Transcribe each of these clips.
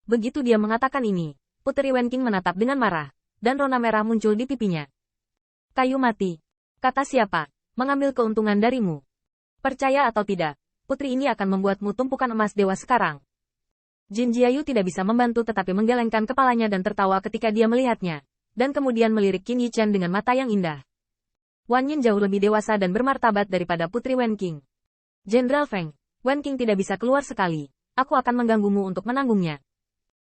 Begitu dia mengatakan ini, Putri Wenqing menatap dengan marah, dan rona merah muncul di pipinya. Kayu mati. Kata siapa? Mengambil keuntungan darimu. Percaya atau tidak, putri ini akan membuatmu tumpukan emas dewa sekarang. Jin Jiayu tidak bisa membantu tetapi menggelengkan kepalanya dan tertawa ketika dia melihatnya, dan kemudian melirik Qin Yichen dengan mata yang indah. Wan Yin jauh lebih dewasa dan bermartabat daripada Putri Wenqing. Jenderal Feng, Wenqing tidak bisa keluar sekali, aku akan mengganggumu untuk menanggungnya.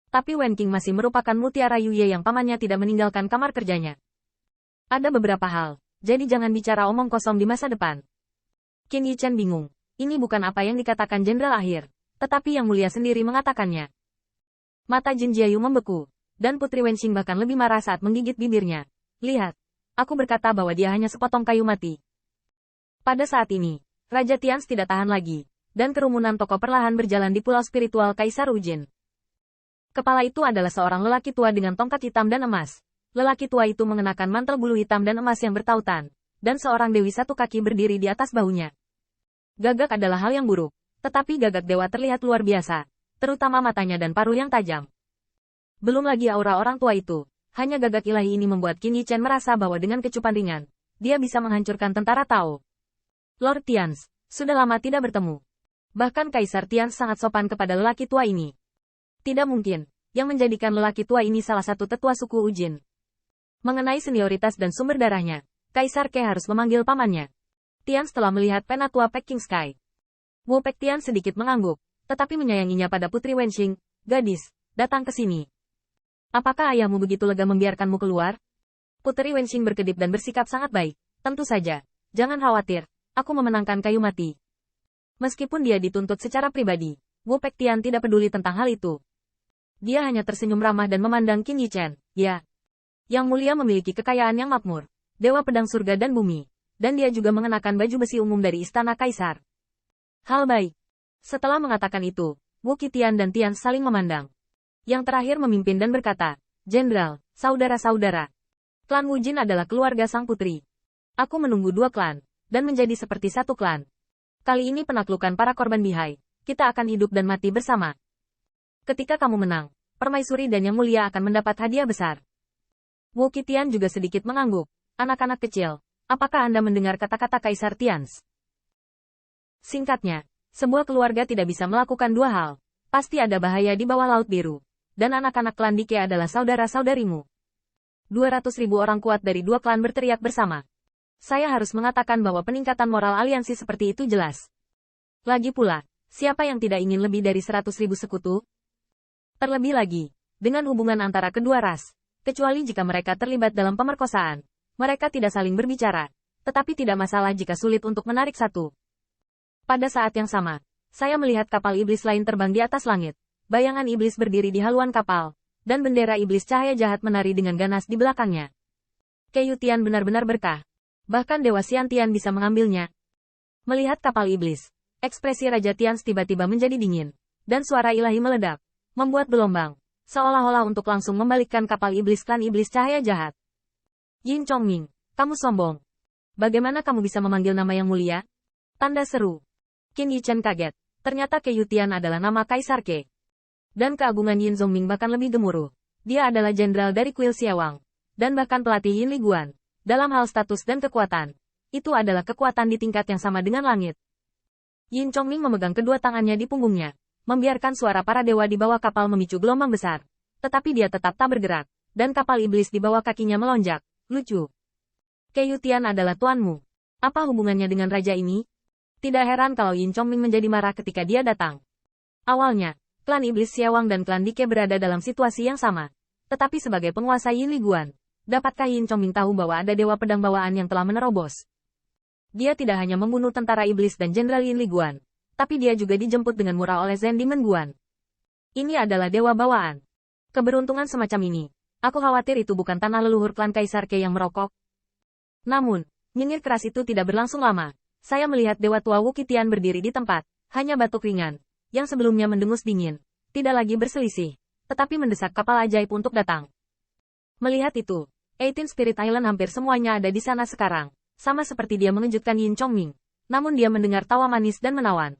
Tapi Wenqing masih merupakan mutiara Yuye yang pamannya tidak meninggalkan kamar kerjanya. Ada beberapa hal, jadi jangan bicara omong kosong di masa depan. Qin Yichen bingung, ini bukan apa yang dikatakan Jenderal Akhir, tetapi Yang Mulia sendiri mengatakannya. Mata Jin Jiayu membeku, dan Putri Wenqing bahkan lebih marah saat menggigit bibirnya. Lihat, aku berkata bahwa dia hanya sepotong kayu mati. Pada saat ini, Raja Tians tidak tahan lagi, dan kerumunan tokoh perlahan berjalan di pulau spiritual Kaisar Ujin. Kepala itu adalah seorang lelaki tua dengan tongkat hitam dan emas. Lelaki tua itu mengenakan mantel bulu hitam dan emas yang bertautan, dan seorang dewi satu kaki berdiri di atas bahunya. Gagak adalah hal yang buruk, tetapi gagak dewa terlihat luar biasa, terutama matanya dan paruh yang tajam. Belum lagi aura orang tua itu, hanya gagak ilahi ini membuat Qin Yichen merasa bahwa dengan kecupan ringan, dia bisa menghancurkan tentara Tao. Lord Tians, sudah lama tidak bertemu. Bahkan Kaisar Tians sangat sopan kepada lelaki tua ini. Tidak mungkin, yang menjadikan lelaki tua ini salah satu tetua suku Ujin. Mengenai senioritas dan sumber darahnya, Kaisar Ke harus memanggil pamannya. Tians telah melihat penatua Peking Sky. Wu Pek Tian sedikit mengangguk, tetapi menyayanginya pada Putri Wenqing. Gadis, datang ke sini. Apakah ayahmu begitu lega membiarkanmu keluar? Putri Wenqing berkedip dan bersikap sangat baik. Tentu saja, jangan khawatir, aku memenangkan kayu mati. Meskipun dia dituntut secara pribadi, Wu Pek Tian tidak peduli tentang hal itu. Dia hanya tersenyum ramah dan memandang Qin Yichen. Ya. Yang Mulia memiliki kekayaan yang makmur, Dewa Pedang Surga dan Bumi, dan dia juga mengenakan baju besi umum dari Istana Kaisar. Hal baik. Setelah mengatakan itu, Wu Qitian dan Tian saling memandang. Yang terakhir memimpin dan berkata, Jenderal, saudara-saudara. Klan Wu Jin adalah keluarga sang putri. Aku menunggu dua klan, dan menjadi seperti satu klan. Kali ini penaklukan para korban bihai, kita akan hidup dan mati bersama. Ketika kamu menang, Permaisuri dan Yang Mulia akan mendapat hadiah besar. Wu Qitian juga sedikit mengangguk. Anak-anak kecil, apakah Anda mendengar kata-kata Kaisar Tians? Singkatnya, sebuah keluarga tidak bisa melakukan dua hal. Pasti ada bahaya di bawah Laut Biru. Dan anak-anak klan Dike adalah saudara-saudarimu. 200.000 orang kuat dari dua klan berteriak bersama. Saya harus mengatakan bahwa peningkatan moral aliansi seperti itu jelas. Lagi pula, siapa yang tidak ingin lebih dari 100.000 sekutu? Terlebih lagi, dengan hubungan antara kedua ras, kecuali jika mereka terlibat dalam pemerkosaan, mereka tidak saling berbicara, tetapi tidak masalah jika sulit untuk menarik satu. Pada saat yang sama, saya melihat kapal iblis lain terbang di atas langit, bayangan iblis berdiri di haluan kapal, dan bendera iblis cahaya jahat menari dengan ganas di belakangnya. Kayu Tian benar-benar berkah, bahkan Dewa Xian Tian bisa mengambilnya. Melihat kapal iblis, ekspresi Raja Tians tiba-tiba menjadi dingin, dan suara ilahi meledak, membuat gelombang, seolah-olah untuk langsung membalikkan kapal iblis klan iblis cahaya jahat. Yin Chongming, kamu sombong. Bagaimana kamu bisa memanggil nama Yang Mulia? Tanda seru. Qin Yichen kaget, ternyata Ke Yutian adalah nama Kaisar Ke. Dan keagungan Yin Zongming bahkan lebih gemuruh. Dia adalah jenderal dari kuil Xiawang, dan bahkan pelatih Yin Liguan. Dalam hal status dan kekuatan, itu adalah kekuatan di tingkat yang sama dengan langit. Yin Chongming memegang kedua tangannya di punggungnya, membiarkan suara para dewa di bawah kapal memicu gelombang besar. Tetapi dia tetap tak bergerak, dan kapal iblis di bawah kakinya melonjak. Lucu. Ke Yutian adalah tuanmu. Apa hubungannya dengan raja ini? Tidak heran kalau Yin Chongming menjadi marah ketika dia datang. Awalnya, klan iblis Xiawang dan klan Dike berada dalam situasi yang sama. Tetapi sebagai penguasa Yin Liguan, dapatkah Yin Chongming tahu bahwa ada dewa pedang bawaan yang telah menerobos? Dia tidak hanya membunuh tentara iblis dan jenderal Yin Liguan, tapi dia juga dijemput dengan murah oleh Zhen Demon Guan. Ini adalah dewa bawaan. Keberuntungan semacam ini, aku khawatir itu bukan tanah leluhur klan Kaisar Ke yang merokok. Namun, nyinyir keras itu tidak berlangsung lama. Saya melihat Dewa Tua Wu Qitian berdiri di tempat, hanya batuk ringan, yang sebelumnya mendengus dingin, tidak lagi berselisih, tetapi mendesak kapal ajaib untuk datang. Melihat itu, 18 Spirit Island hampir semuanya ada di sana sekarang, sama seperti dia mengejutkan Yin Chongming, namun dia mendengar tawa manis dan menawan.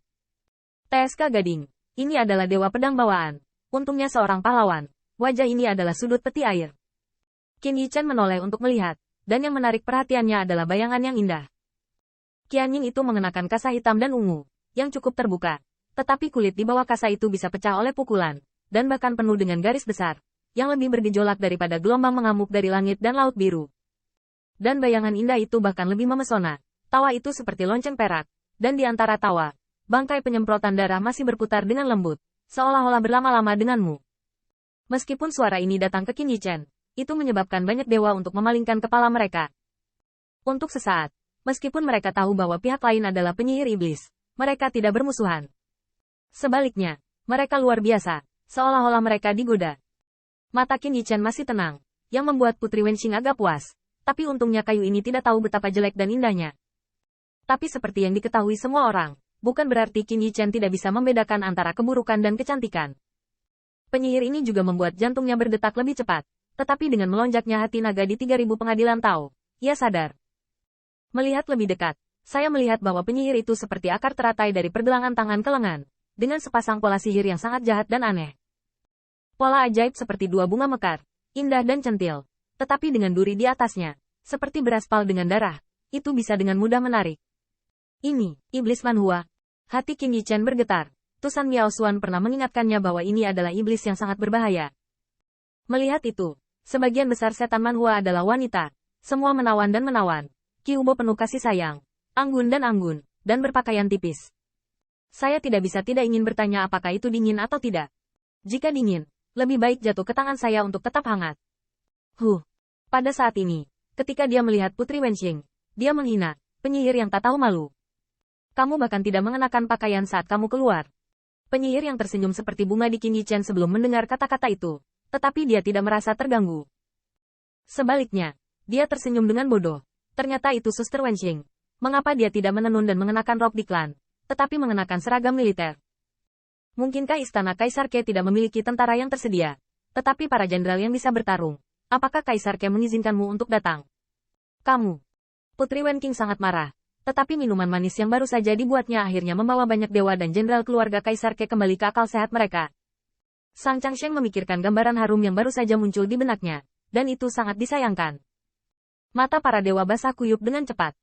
TSK Gading, ini adalah dewa pedang bawaan. Untungnya seorang pahlawan. Wajah ini adalah sudut peti air. Qin Yichen menoleh untuk melihat, dan yang menarik perhatiannya adalah bayangan yang indah. Qianying itu mengenakan kasa hitam dan ungu, yang cukup terbuka. Tetapi kulit di bawah kasa itu bisa pecah oleh pukulan, dan bahkan penuh dengan garis besar, yang lebih bergejolak daripada gelombang mengamuk dari langit dan laut biru. Dan bayangan indah itu bahkan lebih memesona. Tawa itu seperti lonceng perak, dan di antara tawa, bangkai penyemprotan darah masih berputar dengan lembut, seolah-olah berlama-lama denganmu. Meskipun suara ini datang ke Qin Yichen, itu menyebabkan banyak dewa untuk memalingkan kepala mereka. Untuk sesaat, meskipun mereka tahu bahwa pihak lain adalah penyihir iblis, mereka tidak bermusuhan. Sebaliknya, mereka luar biasa, seolah-olah mereka digoda. Mata Qin Yichen masih tenang, yang membuat Putri Wenxing agak puas, tapi untungnya kayu ini tidak tahu betapa jelek dan indahnya. Tapi seperti yang diketahui semua orang, bukan berarti Qin Yichen tidak bisa membedakan antara keburukan dan kecantikan. Penyihir ini juga membuat jantungnya berdetak lebih cepat. Tetapi dengan melonjaknya hati naga di 3000 pengadilan Tao, ia sadar. Melihat lebih dekat, saya melihat bahwa penyihir itu seperti akar teratai dari pergelangan tangan ke lengan, dengan sepasang pola sihir yang sangat jahat dan aneh. Pola ajaib seperti dua bunga mekar, indah dan centil, tetapi dengan duri di atasnya, seperti beraspal dengan darah, itu bisa dengan mudah menarik. Ini, iblis Manhua. Hati Qin Yichen bergetar. Tusan Miao Xuan pernah mengingatkannya bahwa ini adalah iblis yang sangat berbahaya. Melihat itu, sebagian besar setan Manhua adalah wanita, semua menawan dan menawan. Qi Hubo penuh kasih sayang, anggun, dan berpakaian tipis. Saya tidak ingin bertanya apakah itu dingin atau tidak. Jika dingin, lebih baik jatuh ke tangan saya untuk tetap hangat. Pada saat ini, ketika dia melihat Putri Wenxing, dia menghina, penyihir yang tak tahu malu. Kamu bahkan tidak mengenakan pakaian saat kamu keluar. Penyihir yang tersenyum seperti bunga di Qin Yichen sebelum mendengar kata-kata itu. Tetapi dia tidak merasa terganggu. Sebaliknya, dia tersenyum dengan bodoh. Ternyata itu Suster Wenxing. Mengapa dia tidak menenun dan mengenakan rok diklan, tetapi mengenakan seragam militer? Mungkinkah istana Kaisar Ke tidak memiliki tentara yang tersedia, tetapi para jenderal yang bisa bertarung? Apakah Kaisar Ke mengizinkanmu untuk datang? Kamu. Putri Wenqing sangat marah. Tetapi minuman manis yang baru saja dibuatnya akhirnya membawa banyak dewa dan jenderal keluarga Kaisar Ke kembali ke akal sehat mereka. Sang Changsheng memikirkan gambaran harum yang baru saja muncul di benaknya, dan itu sangat disayangkan. Mata para dewa basah kuyup dengan cepat.